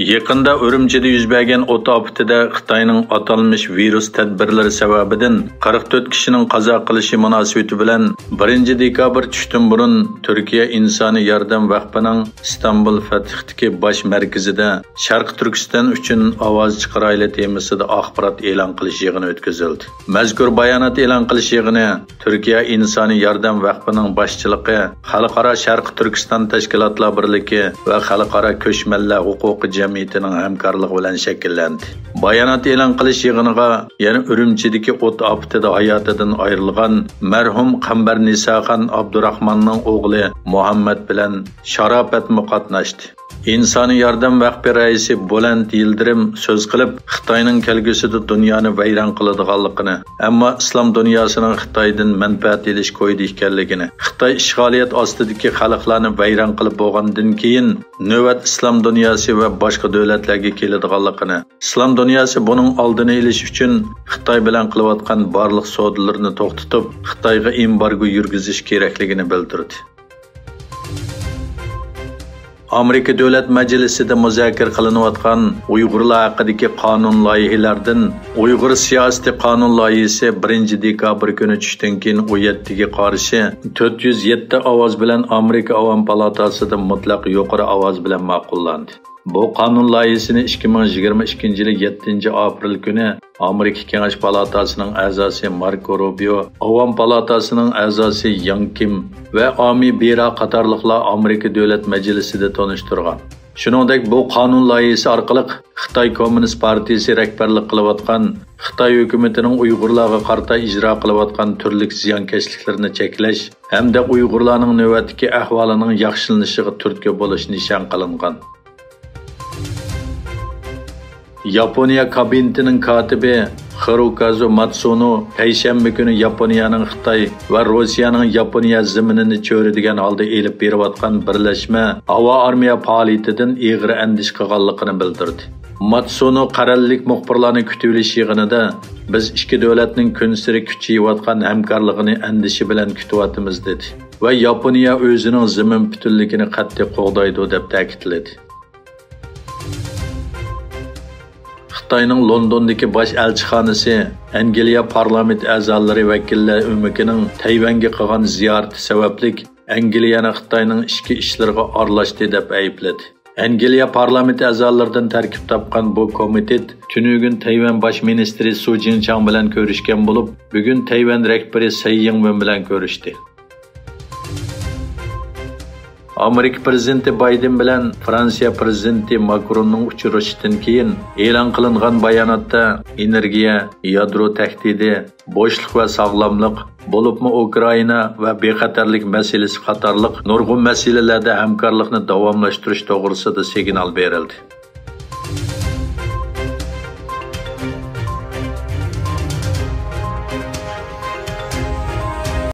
Yaqında Urumchida yuz bergan o't ofatida Xitoyning atalmış virus tadbirlari sababidan 44 kishining qazo qilishi munosabati bilan 1 dekabr tushdan burun Turkiya insoniy yordam vaqfining Istanbul Fathdagi bosh markazida Sharq Turkiston uchun ovoz chiqarayli temasida axborot e'lon qilish yig'ini o'tkazildi. Mazkur bayonot e'lon qilish yig'ini Turkiya insoniy yordam vaqfining boshchiligi, Xalqaro Sharq Turkiston tashkilotlar birligi va Xalqaro ko'chmanlar huquqi jamiyatining hamkorligi bilan shakllandi. Bayonot e'lon qilish yig'iniga yana Urumchidagi o't ofatida hayotidan ayrilgan marhum Qambar Nisoxon Abdurahmonning o'g'li Muhammad bilan Sharofat qatnashdi. İnsani yordam vaqfi raisi Boland Yildirim so'z qilib, Xitoyning kelgusida dunyoni vayron qiladiganligini, ammo islom dunyosining Xitoydan manfaat olish qo'ydi ekanligini, Xitoy ishg'oliyat ostidagi xalqlarni vayron qilib bo'lgandan keyin navbat islom dunyosi va boshqa davlatlarga keladiganligini, islom dunyosi buning oldini olish uchun Xitoy bilan qilayotgan barliq savdolarni to'xtatib, Xitoyga embargo yurgizish kerakligini bildirdi. Amerika Davlat Majlisida muzokara qilinayotgan Uyg'urlar haqidagi qonun loyihalaridan Uyg'ur siyosiy qonun loyihasi 1 dekabr kuni tushdan keyin u yerga qarshi 407 ovoz bilan Amerika Avam palatasida mutlaq yuqori ovoz bilan ma'qullandi. Bu qonun loyihasini 2022 yil 7 aprel kuni Amerika Kengash palatasining a'zosi Marco Rubio, Avam palatasining a'zosi Yang Kim va Ami Bera qatorliqlar Amerika Davlat Majlisida tanishtirgan. Shuningdek, bu qonun loyihasi orqali Xitoy Kommunist partiyasi rahbarlik qilayotgan Xitoy hukumatining Uyg'urlarga qarata ijro qilayotgan turli ziyonkashliklarni cheklash hamda Uyg'urlarning navbatdagi ahvolining yaxshilanishiga turtki bo'lish nishon qilingan. Yaponiya kabinetining katibi Harukazu Matsuno payshanba kuni Yaponiyaning Xitoy va Rossiyaning Yaponiya zaminini cho'ridigan holda elib berayotgan birlashma havo armiya faoliyatidan ig'ir andish qilganligini bildirdi. Matsuno qarallik muxbirlarni kutib olish yig'inida biz ikki davlatning kun sari kuchayayotgan hamkorligini andishi bilan kutyapmiz dedi va Yaponiya o'zining zamin butunligini qat'iy qo'g'daydi deb ta'kidladi. Xitoyning Londondagi bosh elchixonasi Angliya parlament a'zolari vakillar o'mikining Tayvanga qilgan ziyorati sababli Angliyani Xitoyning ichki ishlariga aralashdi deb aybladi. Angliya parlament a'zolaridan tarkib topgan bu komitet tunugun Tayvan bosh ministri Su Jinchang bilan ko'rishgan bo'lib, bugun Tayvan rahbari Tsai Ing-wen bilan ko'rishdi. Amerika prezidenti Biden bilan Fransiya prezidenti Macronning uchrashishidan keyin e'lon qilingan bayonotda energiya, yadro tahdidi, bo'shliq va sog'lomlik, bo'libmi Ukraina va bexatarlik masalasi qatorliq nurg'un masalalarda hamkorlikni davomlashtirish to'g'risida signal berildi.